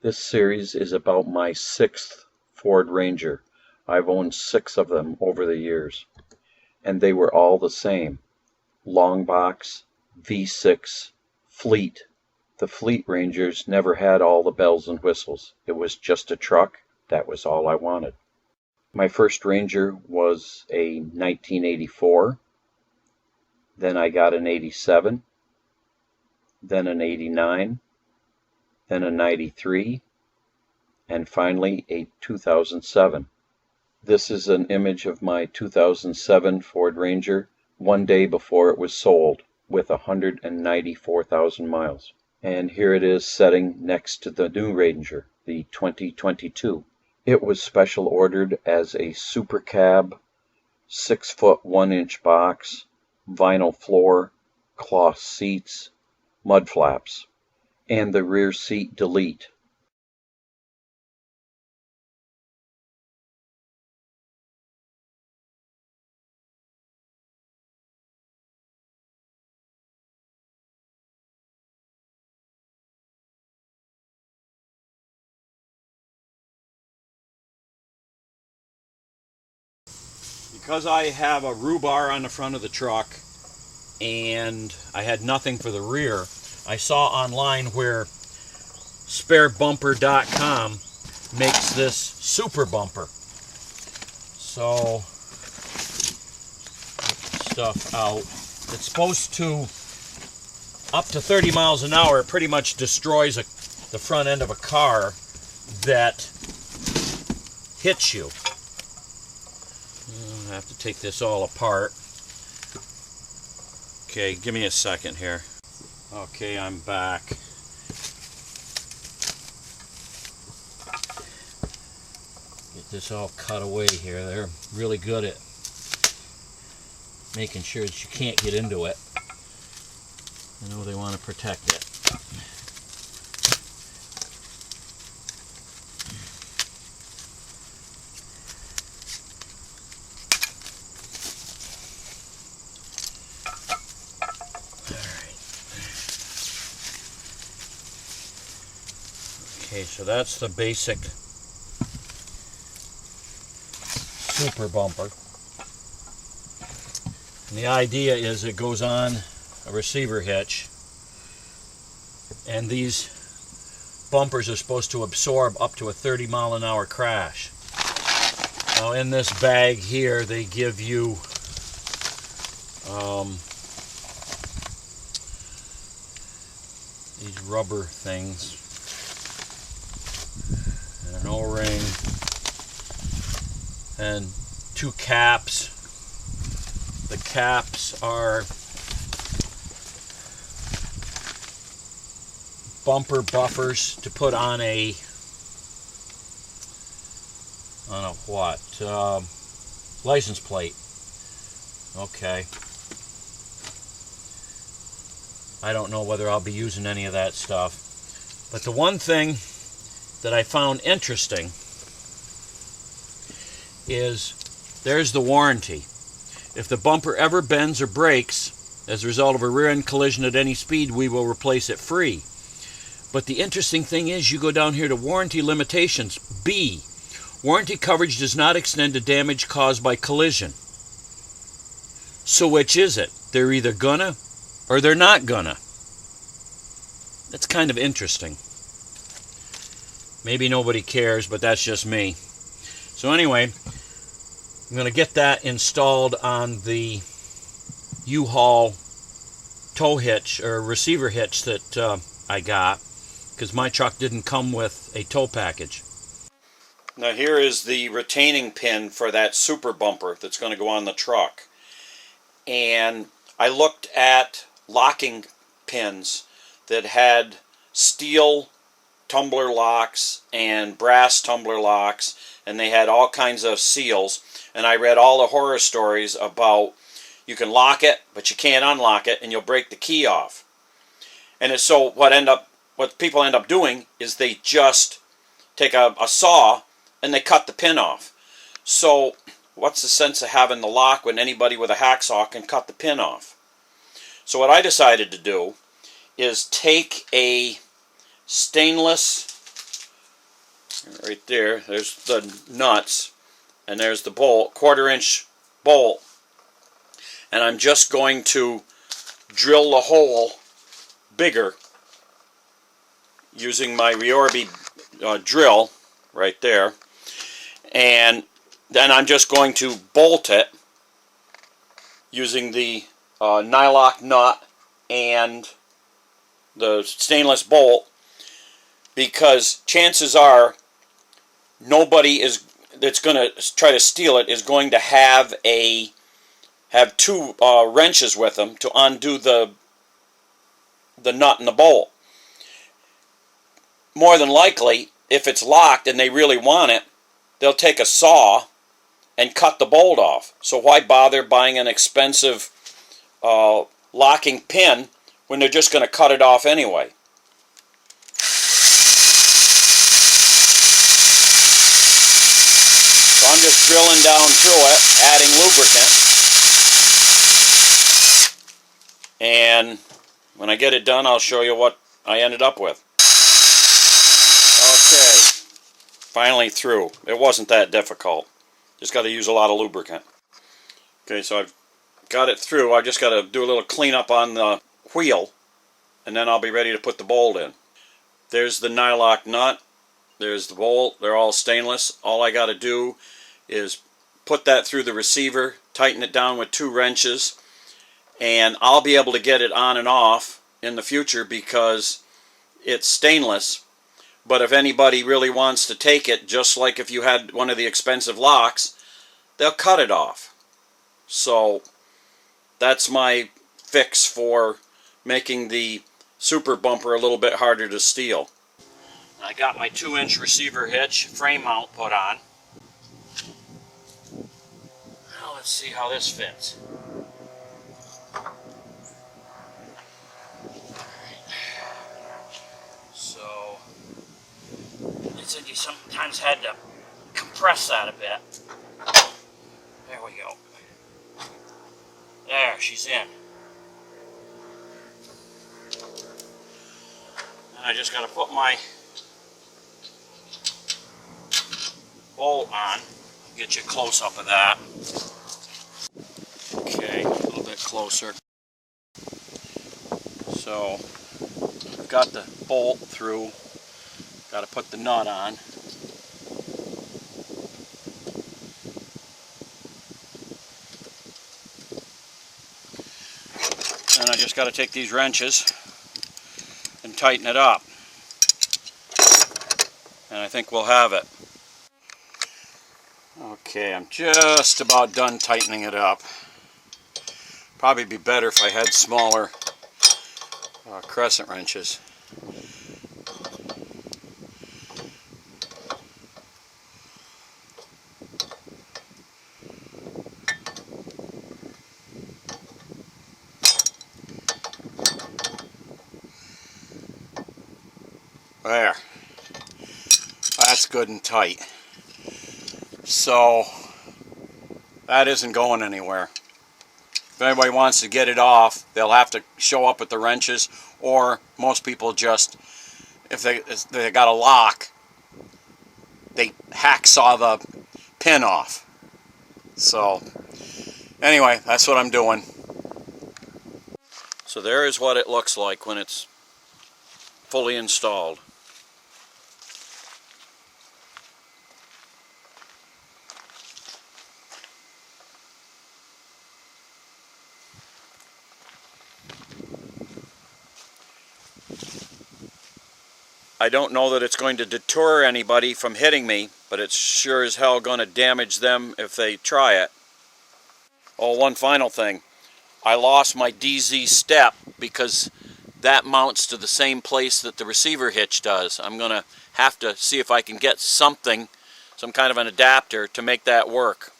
This series is about my 6th Ford Ranger. I've owned 6 of them over the years, and they were all the same. Long box, V6, fleet. The fleet Rangers never had all the bells and whistles. It was just a truck. That was all I wanted. My first Ranger was a 1984. Then I got an 87. Then an 89. Then a 93. And finally a 2007. This is an image of my 2007 Ford Ranger one day before it was sold with 194,000 miles. And here it is setting next to the new Ranger, the 2022. It was special ordered as a super cab, 6-foot 1-inch box, vinyl floor, cloth seats, mud flaps, and the rear seat delete. Because I have a rhubar on the front of the truck and I had nothing for the rear, I saw online where Sparebumper.com makes this super bumper. So, get stuff out. It's supposed to, up to 30 miles an hour, it pretty much destroys the front end of a car that hits you. I have to take this all apart. Okay, give me a second here. Okay, I'm back. Get this all cut away here. They're really good at making sure that you can't get into it. You know, they want to protect it. Okay, so that's the basic super bumper. And the idea is it goes on a receiver hitch, and these bumpers are supposed to absorb up to a 30-mile-an-hour crash. Now in this bag here they give you these rubber things, an O-ring, and 2 caps. The caps are bumper buffers to put on a what? License plate. Okay. I don't know whether I'll be using any of that stuff. But the one thing that I found interesting is there's the warranty. If the bumper ever bends or breaks as a result of a rear-end collision at any speed, we will replace it free. But the interesting thing is, you go down here to warranty limitations, B. Warranty coverage does not extend to damage caused by collision. So which is it? They're either gonna or they're not gonna. That's kind of interesting. Maybe nobody cares, but that's just me. So anyway, I'm going to get that installed on the U-Haul tow hitch or receiver hitch that I got, because my truck didn't come with a tow package. Now here is the retaining pin for that super bumper that's going to go on the truck. And I looked at locking pins that had steel tumbler locks and brass tumbler locks, and they had all kinds of seals, and I read all the horror stories about you can lock it but you can't unlock it and you'll break the key off. And it's so what people end up doing is they just take a saw and they cut the pin off. So what's the sense of having the lock when anybody with a hacksaw can cut the pin off? So what I decided to do is take a stainless right there. There's the nuts, and there's the bolt, 1/4 inch bolt, and I'm just going to drill the hole bigger using my Ryorbi drill right there, and then I'm just going to bolt it using the nylock nut and the stainless bolt, because chances are nobody that's going to try to steal it is going to have 2 wrenches with them to undo the nut and the bolt. More than likely, if it's locked and they really want it, they'll take a saw and cut the bolt off. So why bother buying an expensive locking pin when they're just going to cut it off anyway? So I'm just drilling down through it, adding lubricant. And when I get it done, I'll show you what I ended up with. Okay, finally through. It wasn't that difficult. Just got to use a lot of lubricant. Okay, so I've got it through. I just got to do a little cleanup on the wheel, and then I'll be ready to put the bolt in. There's the nylock nut. There's the bolt. They're all stainless. All I got to do is put that through the receiver, tighten it down with 2 wrenches, and I'll be able to get it on and off in the future because it's stainless. But if anybody really wants to take it, just like if you had one of the expensive locks, they'll cut it off. So that's my fix for making the Sparebumper a little bit harder to steal. I got my 2-inch receiver hitch frame mount put on. Now let's see how this fits. So you sometimes had to compress that a bit. There we go. There, she's in. And I just got to put my bolt on. Get you a close up of that. Okay, a little bit closer. So I've got the bolt through. Got to put the nut on. And I just got to take these wrenches and tighten it up. And I think we'll have it. Okay, I'm just about done tightening it up. Probably be better if I had smaller crescent wrenches. There. That's good and tight. So that isn't going anywhere. If anybody wants to get it off, they'll have to show up with the wrenches, or most people just, if they got a lock, they hacksaw the pin off. So anyway, that's what I'm doing. So there is what it looks like when it's fully installed. I don't know that it's going to deter anybody from hitting me, but it's sure as hell going to damage them if they try it. Oh, one final thing. I lost my DZ step because that mounts to the same place that the receiver hitch does. I'm going to have to see if I can get something, some kind of an adapter to make that work.